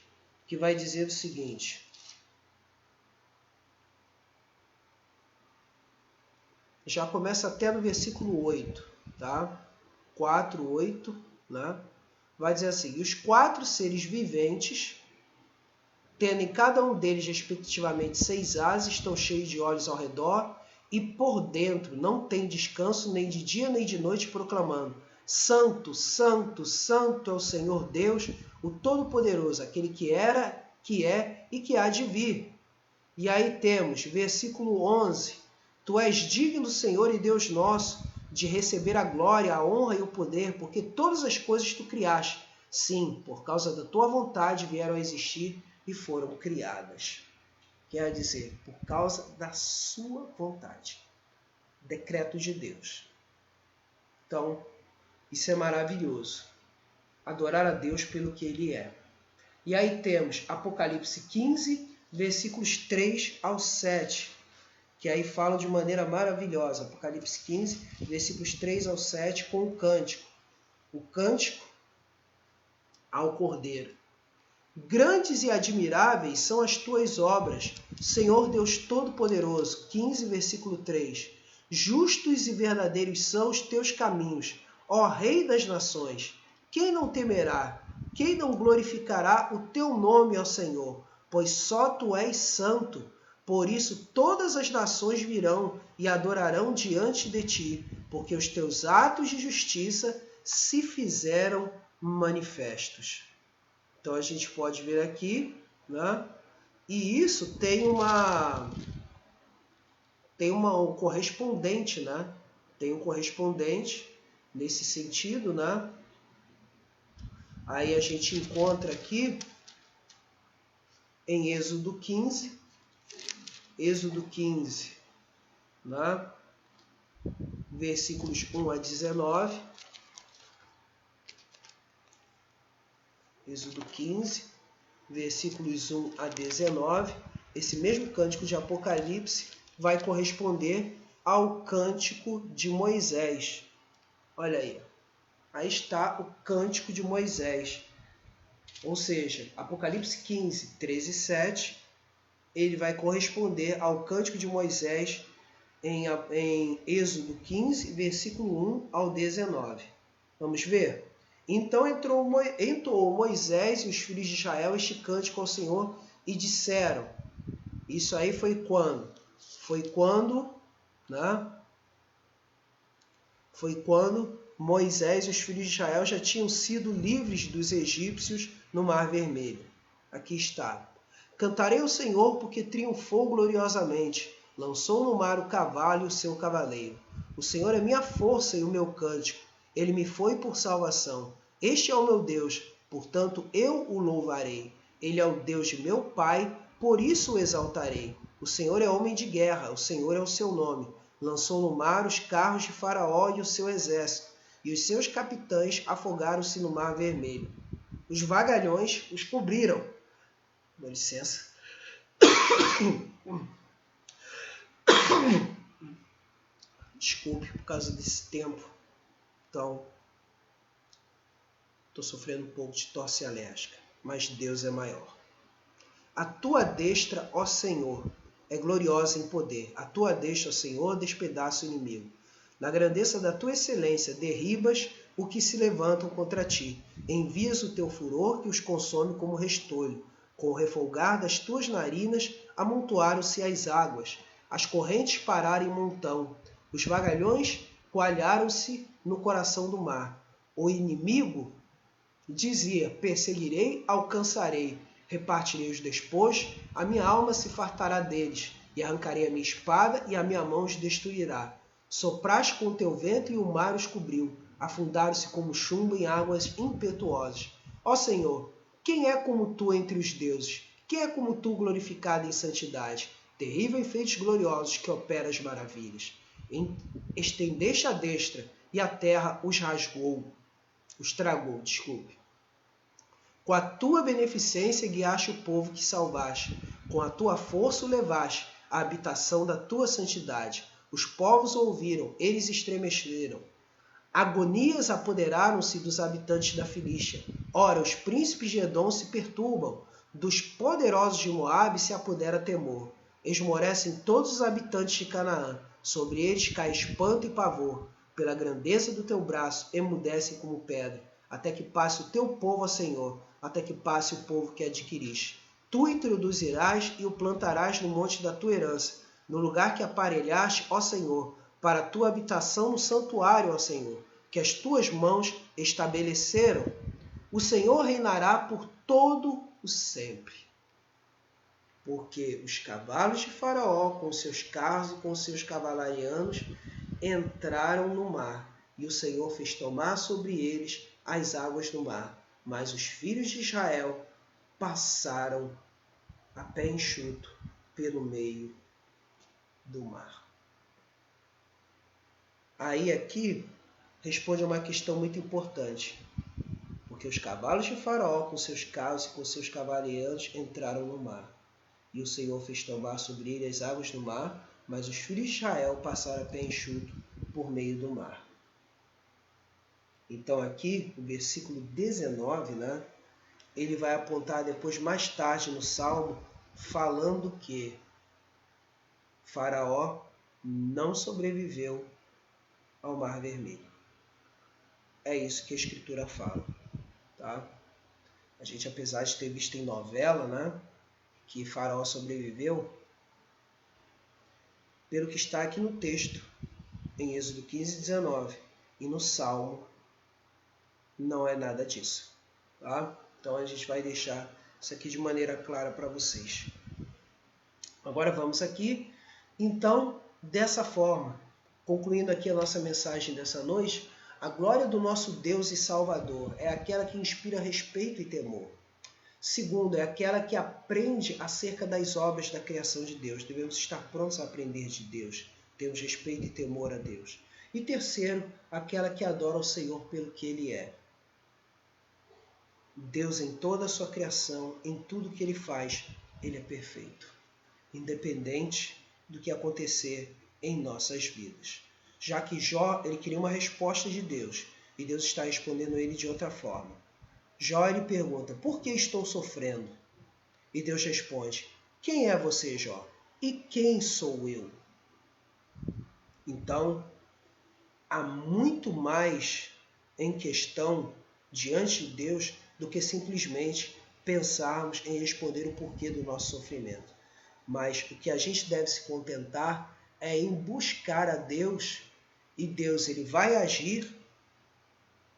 Speaker 1: que vai dizer o seguinte: já começa até no versículo 8, tá? 4, 8, né? Vai dizer assim: e os 4 seres viventes, tendo em cada um deles respectivamente 6 asas, estão cheios de olhos ao redor, e por dentro não tem descanso nem de dia nem de noite, proclamando: Santo, Santo, Santo é o Senhor Deus, o Todo-Poderoso, aquele que era, que é e que há de vir. E aí temos, versículo 11, Tu és digno, Senhor e Deus nosso, de receber a glória, a honra e o poder, porque todas as coisas tu criaste. Sim, por causa da tua vontade vieram a existir e foram criadas. Quer dizer, por causa da sua vontade. Decreto de Deus. Então, isso é maravilhoso. Adorar a Deus pelo que Ele é. E aí temos Apocalipse 15, versículos 3 ao 7, que aí falam de maneira maravilhosa. Apocalipse 15, versículos 3 ao 7, com o cântico. O cântico ao Cordeiro. Grandes e admiráveis são as tuas obras, Senhor Deus Todo-Poderoso. 15, versículo 3. Justos e verdadeiros são os teus caminhos, ó Rei das nações. Quem não temerá? Quem não glorificará o teu nome, ó Senhor? Pois só tu és santo. Por isso todas as nações virão e adorarão diante de ti, porque os teus atos de justiça se fizeram manifestos. Então a gente pode ver aqui, né? E isso tem um correspondente, né? Tem um correspondente nesse sentido, né? Aí a gente encontra aqui em Êxodo 15, né? Versículos 1 a 19. Êxodo 15, versículos 1 a 19. Esse mesmo cântico de Apocalipse vai corresponder ao cântico de Moisés. Olha aí. Aí está o cântico de Moisés. Ou seja, Apocalipse 15, 13 e 7, ele vai corresponder ao cântico de Moisés em Êxodo 15, versículo 1 ao 19. Vamos ver? Então entoou Moisés e os filhos de Israel este cântico ao Senhor e disseram. Isso aí foi quando? Foi quando Moisés e os filhos de Israel já tinham sido livres dos egípcios no Mar Vermelho. Aqui está. Cantarei ao Senhor porque triunfou gloriosamente. Lançou no mar o cavalo e o seu cavaleiro. O Senhor é minha força e o meu cântico. Ele me foi por salvação. Este é o meu Deus, portanto eu o louvarei. Ele é o Deus de meu pai, por isso o exaltarei. O Senhor é homem de guerra, o Senhor é o seu nome. Lançou no mar os carros de Faraó e o seu exército, e os seus capitães afogaram-se no mar vermelho. Os vagalhões os cobriram. Dá licença. Desculpe por causa desse tempo. Então, estou sofrendo um pouco de tosse alérgica, mas Deus é maior. A tua destra, ó Senhor, é gloriosa em poder. A tua destra, ó Senhor, despedaça o inimigo. Na grandeza da tua excelência, derribas o que se levantam contra ti. Envias o teu furor que os consome como restolho. Com o refolgar das tuas narinas, amontoaram-se as águas. As correntes pararam em montão. Os vagalhões coalharam-se no coração do mar. O inimigo dizia: perseguirei, alcançarei, repartirei os despojos, a minha alma se fartará deles, e arrancarei a minha espada, e a minha mão os destruirá. Sopraste com o teu vento, e o mar os cobriu, afundaram-se como chumbo em águas impetuosas. Ó Senhor, quem é como tu entre os deuses? Quem é como tu glorificado em santidade? Terrível em feitos gloriosos que operas maravilhas. Estendeste a destra, e a terra os rasgou. Os tragou, desculpe. Com a tua beneficência guiaste o povo que salvaste. Com a tua força o levaste à habitação da tua santidade. Os povos ouviram, eles estremeceram. Agonias apoderaram-se dos habitantes da Filístia. Ora, os príncipes de Edom se perturbam. Dos poderosos de Moabe se apodera temor. Esmorecem todos os habitantes de Canaã. Sobre eles cai espanto e pavor. Pela grandeza do teu braço, emudecem como pedra. Até que passe o teu povo, ó Senhor, até que passe o povo que adquiriste. Tu introduzirás e o plantarás no monte da tua herança, no lugar que aparelhaste, ó Senhor, para a tua habitação no santuário, ó Senhor, que as tuas mãos estabeleceram. O Senhor reinará por todo o sempre. Porque os cavalos de Faraó, com seus carros e com seus cavalarianos, entraram no mar, e o Senhor fez tomar sobre eles as águas do mar. Mas os filhos de Israel passaram a pé enxuto pelo meio do mar. Aí aqui responde a uma questão muito importante. Porque os cavalos de Faraó, com seus carros e com seus cavalarianos, entraram no mar. E o Senhor fez tomar sobre ele as águas do mar, mas os filhos de Israel passaram a pé enxuto por meio do mar. Então aqui, o versículo 19, ele vai apontar depois, mais tarde no Salmo, falando que Faraó não sobreviveu ao Mar Vermelho. É isso que a Escritura fala. Tá? A gente, apesar de ter visto em novela, que Faraó sobreviveu, pelo que está aqui no texto, em Êxodo 15, 19, e no Salmo, não é nada disso. Tá? Então a gente vai deixar isso aqui de maneira clara para vocês. Agora vamos aqui, então, dessa forma, concluindo aqui a nossa mensagem dessa noite, a glória do nosso Deus e Salvador é aquela que inspira respeito e temor. Segundo, é aquela que aprende acerca das obras da criação de Deus. Devemos estar prontos a aprender de Deus. Temos respeito e temor a Deus. E terceiro, aquela que adora o Senhor pelo que Ele é. Deus, em toda a sua criação, em tudo que Ele faz, Ele é perfeito. Independente do que acontecer em nossas vidas. Já que Jó, ele queria uma resposta de Deus. E Deus está respondendo a ele de outra forma. Jó, ele pergunta, por que estou sofrendo? E Deus responde, quem é você, Jó? E quem sou eu? Então, há muito mais em questão diante de Deus do que simplesmente pensarmos em responder o porquê do nosso sofrimento. Mas o que a gente deve se contentar é em buscar a Deus, e Deus ele vai agir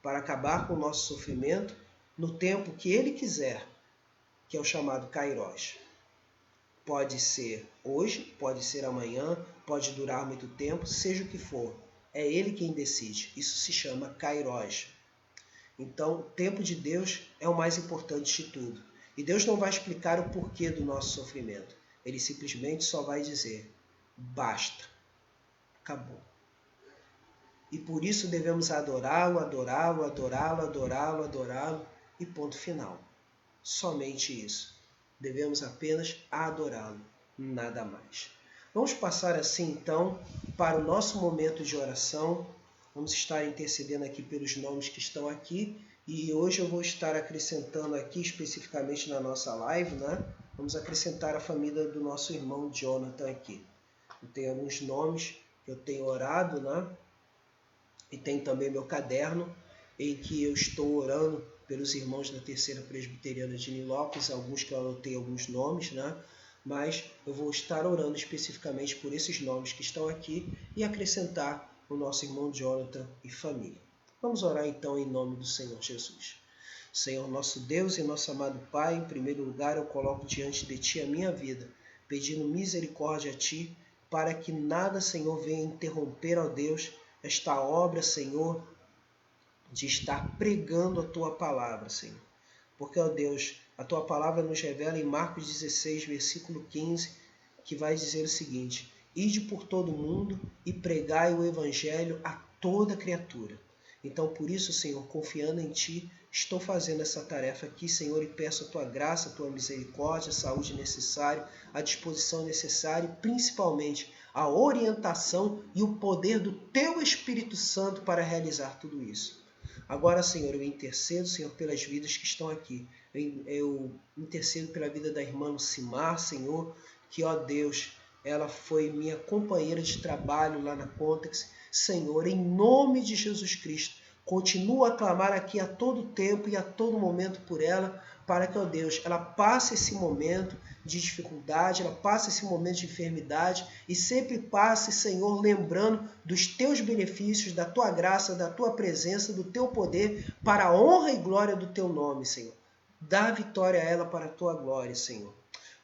Speaker 1: para acabar com o nosso sofrimento no tempo que Ele quiser, que é o chamado Kairós. Pode ser hoje, pode ser amanhã, pode durar muito tempo, seja o que for. É Ele quem decide. Isso se chama Kairós. Então, o tempo de Deus é o mais importante de tudo. E Deus não vai explicar o porquê do nosso sofrimento. Ele simplesmente só vai dizer, basta, acabou. E por isso devemos adorá-lo, adorá-lo, adorá-lo, adorá-lo, adorá-lo e ponto final. Somente isso. Devemos apenas adorá-lo, nada mais. Vamos passar assim então para o nosso momento de oração. Vamos estar intercedendo aqui pelos nomes que estão aqui. E hoje eu vou estar acrescentando aqui, especificamente na nossa live, vamos acrescentar a família do nosso irmão Jonathan aqui. Eu tenho alguns nomes que eu tenho orado, E tem também meu caderno, em que eu estou orando pelos irmãos da Terceira Presbiteriana de Nilópolis, alguns que eu anotei alguns nomes, Mas eu vou estar orando especificamente por esses nomes que estão aqui e acrescentar o nosso irmão Jonathan e família. Vamos orar então em nome do Senhor Jesus. Senhor nosso Deus e nosso amado Pai, em primeiro lugar eu coloco diante de Ti a minha vida, pedindo misericórdia a Ti, para que nada, Senhor, venha interromper, ó Deus, esta obra, Senhor, de estar pregando a Tua palavra, Senhor. Porque, ó Deus, a Tua palavra nos revela em Marcos 16, versículo 15, que vai dizer o seguinte, ide por todo o mundo e pregai o Evangelho a toda criatura. Então, por isso, Senhor, confiando em Ti, estou fazendo essa tarefa aqui, Senhor, e peço a Tua graça, a Tua misericórdia, a saúde necessária, a disposição necessária e, principalmente, a orientação e o poder do Teu Espírito Santo para realizar tudo isso. Agora, Senhor, eu intercedo, Senhor, pelas vidas que estão aqui. Eu intercedo pela vida da irmã Lucimar, Senhor, que, ó Deus, ela foi minha companheira de trabalho lá na Context. Senhor, em nome de Jesus Cristo, continuo a clamar aqui a todo tempo e a todo momento por ela, para que, ó Deus, ela passe esse momento de dificuldade, ela passe esse momento de enfermidade e sempre passe, Senhor, lembrando dos teus benefícios, da tua graça, da tua presença, do teu poder, para a honra e glória do teu nome, Senhor. Dá vitória a ela para a tua glória, Senhor.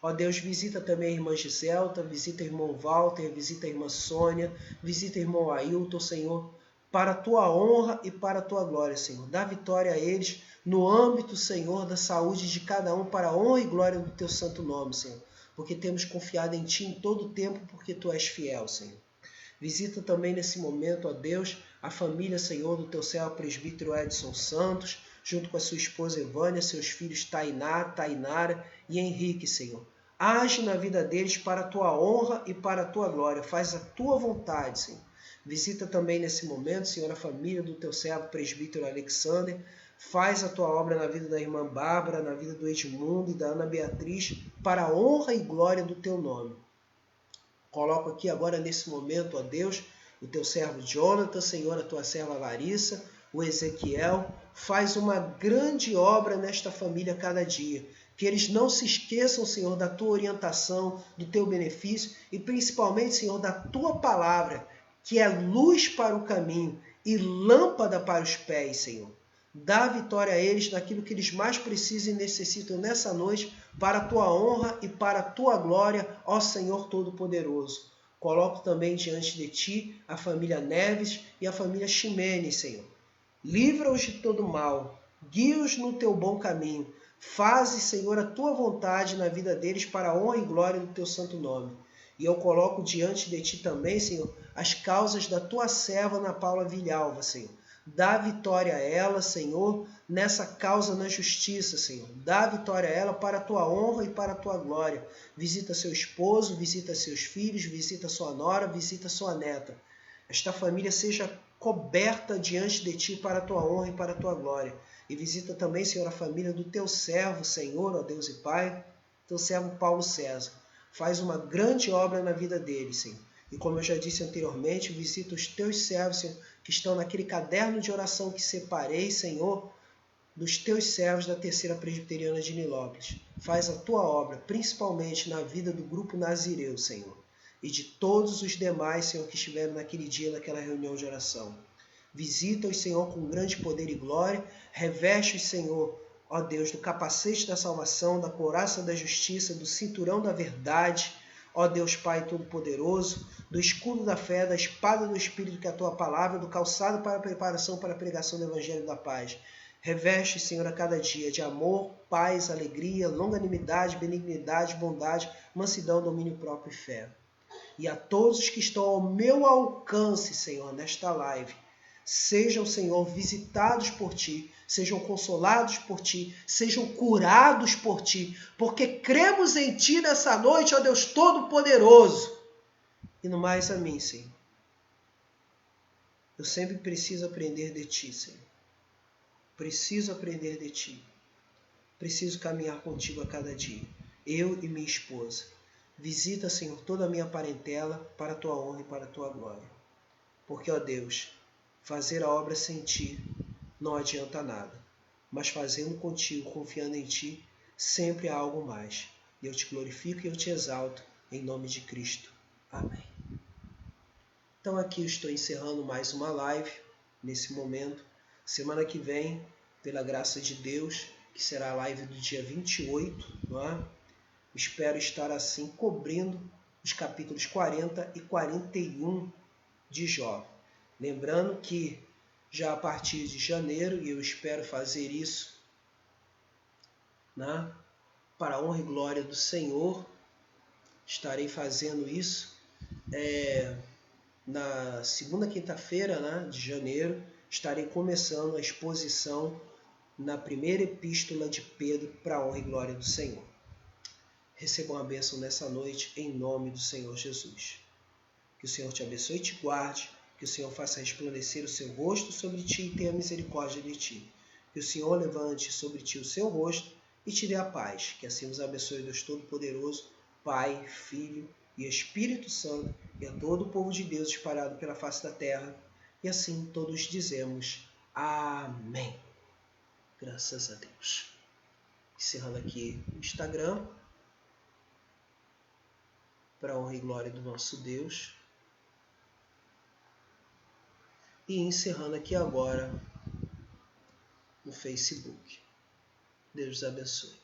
Speaker 1: Ó Deus, visita também a irmã Giselta, visita o irmão Walter, visita a irmã Sônia, visita o irmão Ailton, Senhor, para a tua honra e para a tua glória, Senhor. Dá vitória a eles no âmbito, Senhor, da saúde de cada um, para a honra e glória do teu santo nome, Senhor. Porque temos confiado em Ti em todo o tempo, porque Tu és fiel, Senhor. Visita também nesse momento, ó Deus, a família, Senhor, do teu servo presbítero Edson Santos, junto com a sua esposa Evânia, seus filhos Tainá, Tainara e Henrique, Senhor. Age na vida deles para a tua honra e para a tua glória. Faz a tua vontade, Senhor. Visita também nesse momento, Senhor, a família do teu servo presbítero Alexander. Faz a tua obra na vida da irmã Bárbara, na vida do Edmundo e da Ana Beatriz, para a honra e glória do teu nome. Coloco aqui agora nesse momento, ó Deus, o teu servo Jonathan, Senhor, a tua serva Larissa, o Ezequiel. Faz uma grande obra nesta família cada dia. Que eles não se esqueçam, Senhor, da tua orientação, do teu benefício e principalmente, Senhor, da tua palavra, que é luz para o caminho e lâmpada para os pés, Senhor. Dá vitória a eles naquilo que eles mais precisam e necessitam nessa noite, para a tua honra e para a tua glória, ó Senhor Todo-Poderoso. Coloco também diante de ti a família Neves e a família Ximenes, Senhor. Livra-os de todo mal, guia-os no teu bom caminho. Faze, Senhor, a tua vontade na vida deles para a honra e glória do teu santo nome. E eu coloco diante de ti também, Senhor, as causas da tua serva Ana Paula Vilhalva, Senhor. Dá vitória a ela, Senhor, nessa causa na justiça, Senhor. Dá vitória a ela para a tua honra e para a tua glória. Visita seu esposo, visita seus filhos, visita sua nora, visita sua neta. Esta família seja coberta diante de ti para a tua honra e para a tua glória. E visita também, Senhor, a família do teu servo, Senhor, ó Deus e Pai, teu servo Paulo César. Faz uma grande obra na vida dele, Senhor. E como eu já disse anteriormente, visita os teus servos, Senhor, que estão naquele caderno de oração que separei, Senhor, dos teus servos da Terceira Presbiteriana de Nilópolis. Faz a tua obra, principalmente na vida do grupo Nazireu, Senhor, e de todos os demais, Senhor, que estiveram naquele dia, naquela reunião de oração. Visita-os, Senhor, com grande poder e glória. Reveste-os, Senhor, ó Deus, do capacete da salvação, da couraça da justiça, do cinturão da verdade, ó Deus Pai Todo-Poderoso, do escudo da fé, da espada do Espírito, que é a tua palavra, do calçado para a preparação para a pregação do Evangelho da paz. Reveste, Senhor, a cada dia de amor, paz, alegria, longanimidade, benignidade, bondade, mansidão, domínio próprio e fé. E a todos os que estão ao meu alcance, Senhor, nesta live, sejam, Senhor, visitados por Ti, sejam consolados por Ti, sejam curados por Ti, porque cremos em Ti nessa noite, ó Deus Todo-Poderoso. E no mais a mim, Senhor. Eu sempre preciso aprender de Ti, Senhor. Preciso aprender de Ti. Preciso caminhar contigo a cada dia. Eu e minha esposa. Visita, Senhor, toda a minha parentela para a Tua honra e para a Tua glória. Porque, ó Deus, fazer a obra sem Ti não adianta nada. Mas fazendo contigo, confiando em Ti, sempre há algo mais. E eu Te glorifico e eu Te exalto, em nome de Cristo. Amém. Então aqui eu estou encerrando mais uma live, nesse momento. Semana que vem, pela graça de Deus, que será a live do dia 28, não é? Espero estar assim cobrindo os capítulos 40 e 41 de Jó. Lembrando que já a partir de janeiro, e eu espero fazer isso, né, para a honra e glória do Senhor, estarei fazendo isso na segunda quinta-feira, né, de janeiro. estarei começando a exposição na primeira epístola de Pedro para a honra e glória do Senhor. Recebam a bênção nessa noite em nome do Senhor Jesus. Que o Senhor te abençoe e te guarde, que o Senhor faça resplandecer o seu rosto sobre ti e tenha misericórdia de ti. Que o Senhor levante sobre ti o seu rosto e te dê a paz. Que assim nos abençoe Deus Todo-Poderoso, Pai, Filho e Espírito Santo, e a todo o povo de Deus espalhado pela face da terra. E assim todos dizemos amém. Graças a Deus. Encerrando aqui o Instagram, para a honra e glória do nosso Deus. E encerrando aqui agora no Facebook. Deus os abençoe.